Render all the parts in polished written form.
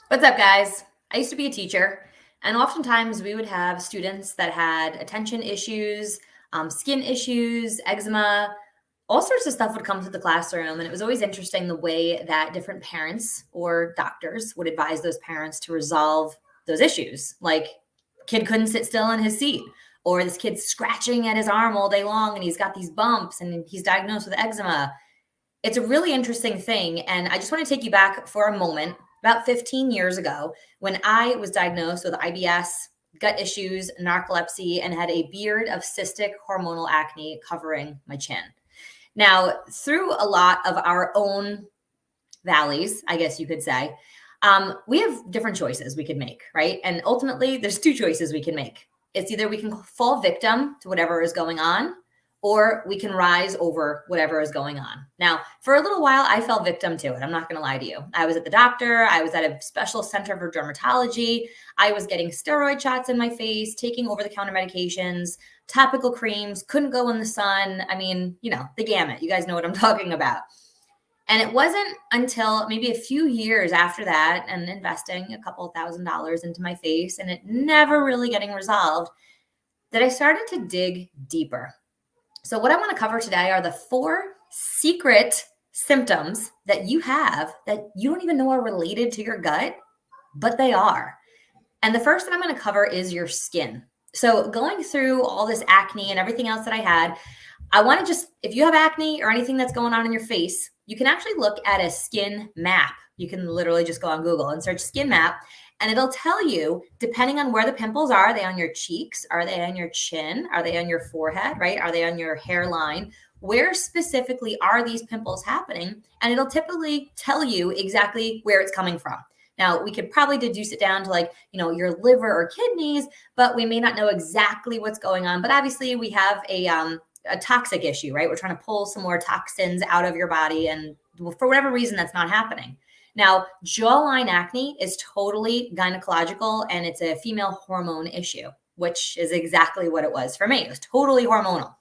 What's up, guys? I used to be a teacher, and oftentimes we would have students that had attention issues, skin issues, eczema, all sorts of stuff would come to the classroom. And it was always interesting the way that different parents or doctors would advise those parents to resolve those issues. Like, kid couldn't sit still in his seat, or this kid's scratching at his arm all day long and he's got these bumps and he's diagnosed with eczema. It's a really interesting thing. And I just want to take you back for a moment about 15 years ago when I was diagnosed with IBS, gut issues, narcolepsy, and had a beard of cystic hormonal acne covering my chin. Now, through a lot of our own valleys, I guess you could say, we have different choices we could make, right? And ultimately, there's two choices we can make. It's either we can fall victim to whatever is going on, or we can rise over whatever is going on. Now, for a little while, I fell victim to it. I'm not going to lie to you. I was at the doctor. I was at a special center for dermatology. I was getting steroid shots in my face, taking over-the-counter medications, topical creams, couldn't go in the sun. I mean, the gamut. You guys know what I'm talking about. And it wasn't until maybe a few years after that and investing a couple $1,000s into my face and it never really getting resolved that I started to dig deeper. So what I want to cover today are the 4 secret symptoms that you have that you don't even know are related to your gut, but they are. And the first that I'm going to cover is your skin. So going through all this acne and everything else that I had, I want to if you have acne or anything that's going on in your face, you can actually look at a skin map. You can literally just go on Google and search skin map. And it'll tell you, depending on where the pimples are they on your cheeks? Are they on your chin? Are they on your forehead, right? Are they on your hairline? Where specifically are these pimples happening? And it'll typically tell you exactly where it's coming from. Now, we could probably deduce it down to your liver or kidneys, but we may not know exactly what's going on. But obviously, we have a toxic issue, right? We're trying to pull some more toxins out of your body. And for whatever reason, that's not happening. Now, jawline acne is totally gynecological and it's a female hormone issue, which is exactly what it was for me. It was totally hormonal.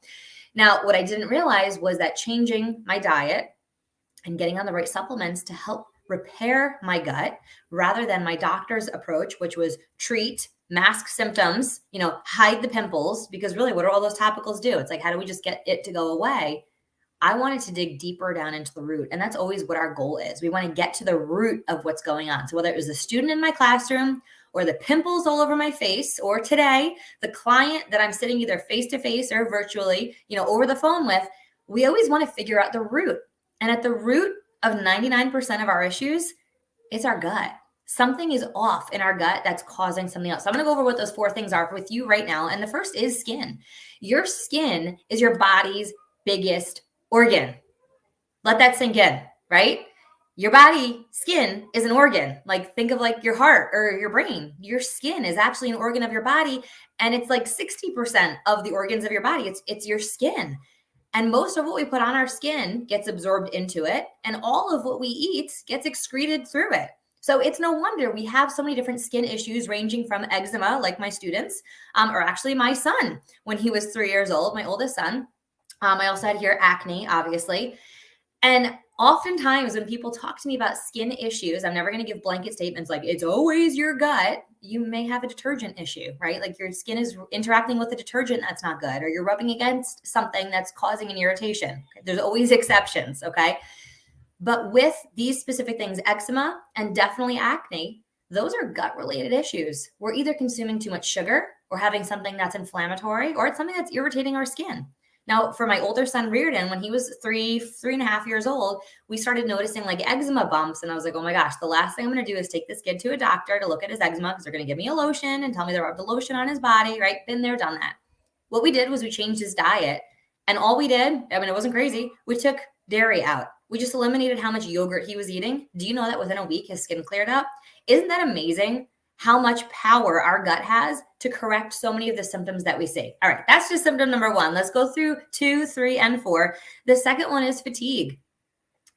Now, what I didn't realize was that changing my diet and getting on the right supplements to help repair my gut rather than my doctor's approach, which was treat, mask symptoms, hide the pimples, because really what do all those topicals do? It's like, how do we just get it to go away? I wanted to dig deeper down into the root. And that's always what our goal is. We want to get to the root of what's going on. So whether it was a student in my classroom or the pimples all over my face, or today, the client that I'm sitting either face-to-face or virtually, over the phone with, we always want to figure out the root. And at the root of 99% of our issues, it's our gut. Something is off in our gut that's causing something else. So I'm going to go over what those 4 things are with you right now. And the first is skin. Your skin is your body's biggest organ. Let that sink in, right? Your body, skin is an organ. Like, think of your heart or your brain. Your skin is actually an organ of your body. And it's like 60% of the organs of your body. It's your skin. And most of what we put on our skin gets absorbed into it. And all of what we eat gets excreted through it. So it's no wonder we have so many different skin issues ranging from eczema, like my students, or actually my son, when he was 3 years old, my oldest son. I also had here acne, obviously. And oftentimes when people talk to me about skin issues, I'm never going to give blanket statements like it's always your gut. You may have a detergent issue, right? Like your skin is interacting with a detergent that's not good, or you're rubbing against something that's causing an irritation. There's always exceptions, okay? But with these specific things, eczema and definitely acne, those are gut-related issues. We're either consuming too much sugar or having something that's inflammatory, or it's something that's irritating our skin. Now, for my older son, Reardon, when he was 3.5 years old, we started noticing eczema bumps. And I was like, oh my gosh, the last thing I'm going to do is take this kid to a doctor to look at his eczema because they're going to give me a lotion and tell me to rub the lotion on his body, right? Been there, done that. What we did was we changed his diet. And all we did, it wasn't crazy. We took dairy out. We just eliminated how much yogurt he was eating. Do you know that within a week, his skin cleared up? Isn't that amazing? How much power our gut has to correct so many of the symptoms that we see. All right, that's just symptom number 1. Let's go through 2, 3, and 4. The second one is fatigue.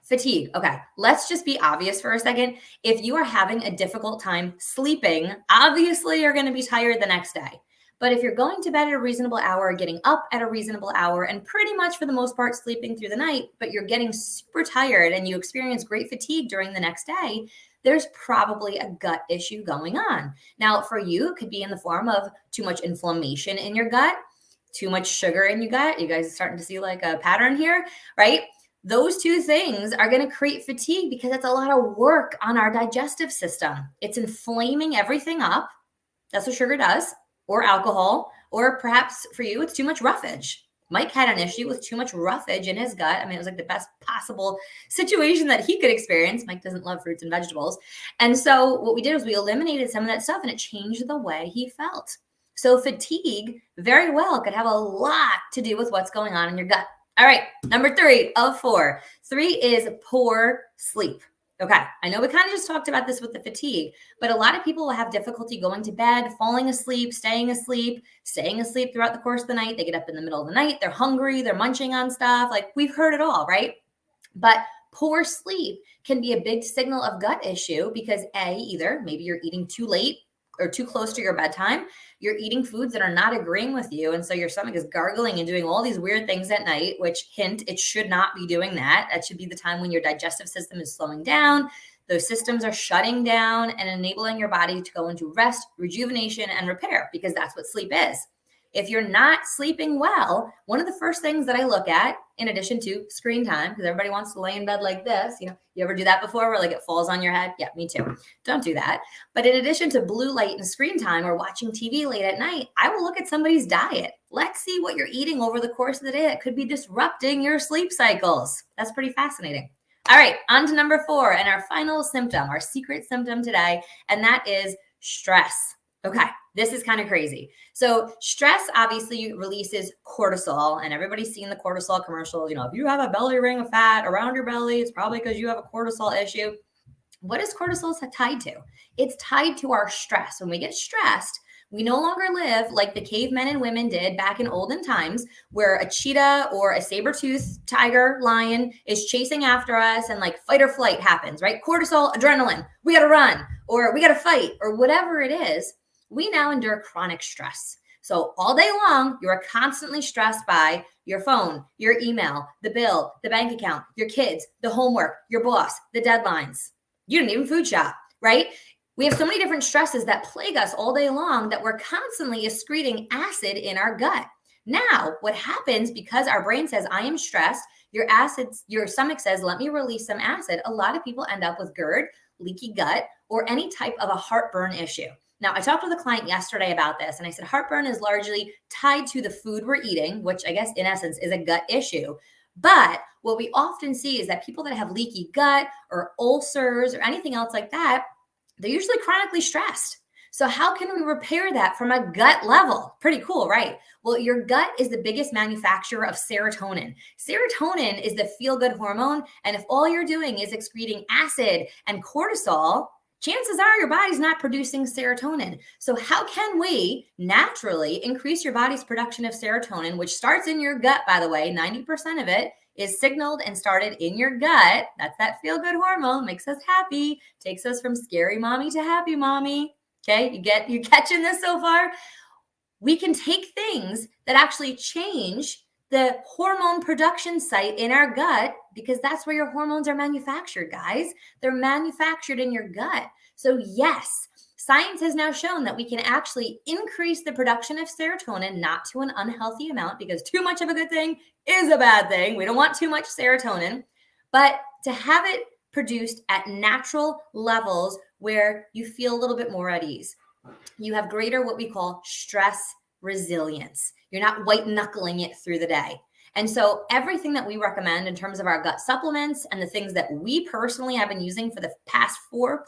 Fatigue. Okay, let's just be obvious for a second. If you are having a difficult time sleeping, obviously you're going to be tired the next day. But if you're going to bed at a reasonable hour, getting up at a reasonable hour, and pretty much for the most part sleeping through the night, but you're getting super tired and you experience great fatigue during the next day, there's probably a gut issue going on. Now, for you, it could be in the form of too much inflammation in your gut, too much sugar in your gut. You guys are starting to see like a pattern here, right? Those two things are going to create fatigue because it's a lot of work on our digestive system. It's inflaming everything up. That's what sugar does, or alcohol, or perhaps for you, it's too much roughage. Mike had an issue with too much roughage in his gut. I mean, it was like the best possible situation that he could experience. Mike doesn't love fruits and vegetables. And so what we did was we eliminated some of that stuff and it changed the way he felt. So fatigue very well could have a lot to do with what's going on in your gut. All right, number 3 of 4. 3 is poor sleep. Okay, I know we kind of just talked about this with the fatigue, but a lot of people will have difficulty going to bed, falling asleep, staying asleep throughout the course of the night. They get up in the middle of the night, they're hungry, they're munching on stuff. Like we've heard it all, right? But poor sleep can be a big signal of gut issue because either maybe you're eating too late or too close to your bedtime, you're eating foods that are not agreeing with you. And so your stomach is gargling and doing all these weird things at night, which hint, it should not be doing that. That should be the time when your digestive system is slowing down. Those systems are shutting down and enabling your body to go into rest, rejuvenation, and repair, because that's what sleep is. If you're not sleeping well, one of the first things that I look at, in addition to screen time, because everybody wants to lay in bed like this, you ever do that before where like it falls on your head? Yeah, me too. Don't do that. But in addition to blue light and screen time or watching TV late at night, I will look at somebody's diet. Let's see what you're eating over the course of the day that could be disrupting your sleep cycles. That's pretty fascinating. All right, on to number 4 and our final symptom, our secret symptom today, and that is stress. Okay, this is kind of crazy. So stress obviously releases cortisol, and everybody's seen the cortisol commercials. If you have a belly ring of fat around your belly, it's probably because you have a cortisol issue. What is cortisol tied to? It's tied to our stress. When we get stressed, we no longer live like the cavemen and women did back in olden times, where a cheetah or a saber-toothed tiger, lion is chasing after us and like fight or flight happens, right? Cortisol, adrenaline, we got to run or we got to fight or whatever it is. We now endure chronic stress. So all day long, you're constantly stressed by your phone, your email, the bill, the bank account, your kids, the homework, your boss, the deadlines. You didn't even food shop, right? We have so many different stresses that plague us all day long that we're constantly excreting acid in our gut. Now, what happens because our brain says, I am stressed, your stomach says, let me release some acid. A lot of people end up with GERD, leaky gut, or any type of a heartburn issue. Now, I talked with a client yesterday about this, and I said heartburn is largely tied to the food we're eating, which I guess in essence is a gut issue. But what we often see is that people that have leaky gut or ulcers or anything else like that, they're usually chronically stressed. So how can we repair that from a gut level? Pretty cool, right? Well, your gut is the biggest manufacturer of serotonin. Serotonin is the feel-good hormone, and if all you're doing is excreting acid and cortisol, chances are your body's not producing serotonin. So how can we naturally increase your body's production of serotonin, which starts in your gut, by the way? 90% of it is signaled and started in your gut. That's that feel-good hormone, makes us happy, takes us from scary mommy to happy mommy. Okay, you catching this so far? We can take things that actually change the hormone production site in our gut, because that's where your hormones are manufactured, guys. They're manufactured in your gut. So yes, science has now shown that we can actually increase the production of serotonin, not to an unhealthy amount, because too much of a good thing is a bad thing. We don't want too much serotonin, but to have it produced at natural levels where you feel a little bit more at ease. You have greater what we call stress resilience. You're not white knuckling it through the day. And so everything that we recommend in terms of our gut supplements and the things that we personally have been using for the past 4+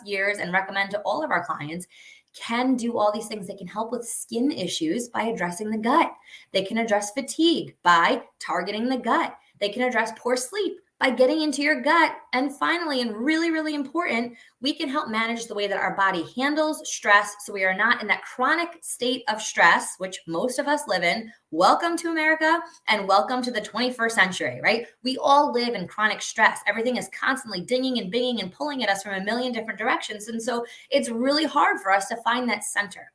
years and recommend to all of our clients can do all these things. They can help with skin issues by addressing the gut. They can address fatigue by targeting the gut. They can address poor sleep by getting into your gut. And finally, and really, really important, we can help manage the way that our body handles stress so we are not in that chronic state of stress, which most of us live in. Welcome to America and welcome to the 21st century, right? We all live in chronic stress. Everything is constantly dinging and binging and pulling at us from a million different directions. And so it's really hard for us to find that center.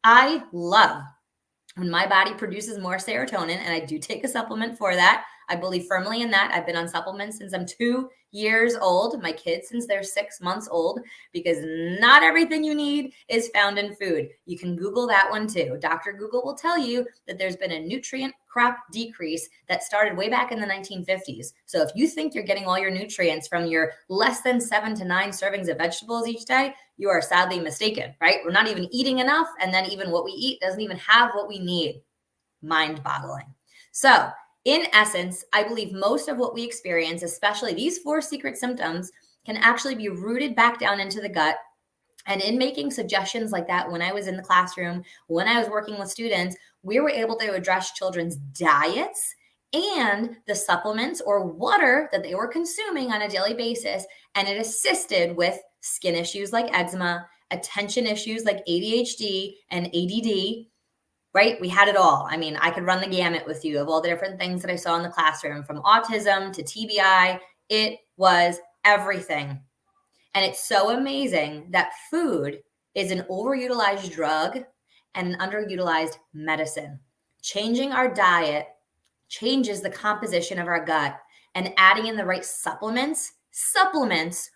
I love when my body produces more serotonin, and I do take a supplement for that. I believe firmly in that. I've been on supplements since I'm 2 years old, my kids since they're 6 months old, because not everything you need is found in food. You can Google that one too. Dr. Google will tell you that there's been a nutrient crop decrease that started way back in the 1950s. So if you think you're getting all your nutrients from your less than 7 to 9 servings of vegetables each day, you are sadly mistaken, right? We're not even eating enough. And then even what we eat doesn't even have what we need. Mind-boggling. So in essence, I believe most of what we experience, especially these 4 secret symptoms, can actually be rooted back down into the gut. And in making suggestions like that, when I was in the classroom, when I was working with students, we were able to address children's diets and the supplements or water that they were consuming on a daily basis. And it assisted with skin issues like eczema, attention issues like ADHD and ADD, right? We had it all. I mean, I could run the gamut with you of all the different things that I saw in the classroom, from autism to TBI. It was everything. And it's so amazing that food is an overutilized drug and an underutilized medicine. Changing our diet changes the composition of our gut, and adding in the right supplements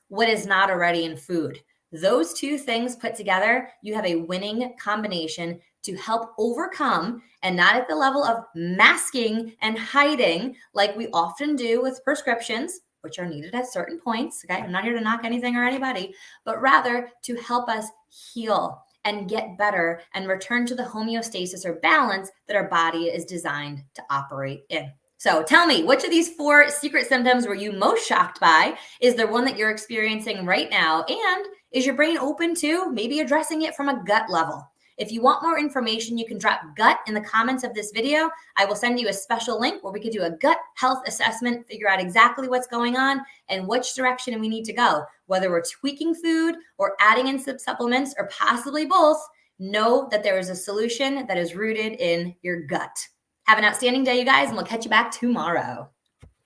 what is not already in food. Those 2 things put together, you have a winning combination to help overcome, and not at the level of masking and hiding like we often do with prescriptions, which are needed at certain points. Okay, I'm not here to knock anything or anybody, but rather to help us heal and get better and return to the homeostasis or balance that our body is designed to operate in. So tell me, which of these 4 secret symptoms were you most shocked by? Is there one that you're experiencing right now? And is your brain open to maybe addressing it from a gut level? If you want more information, you can drop gut in the comments of this video. I will send you a special link where we could do a gut health assessment, figure out exactly what's going on and which direction we need to go. Whether we're tweaking food or adding in some supplements or possibly both, know that there is a solution that is rooted in your gut. Have an outstanding day, you guys, and we'll catch you back tomorrow.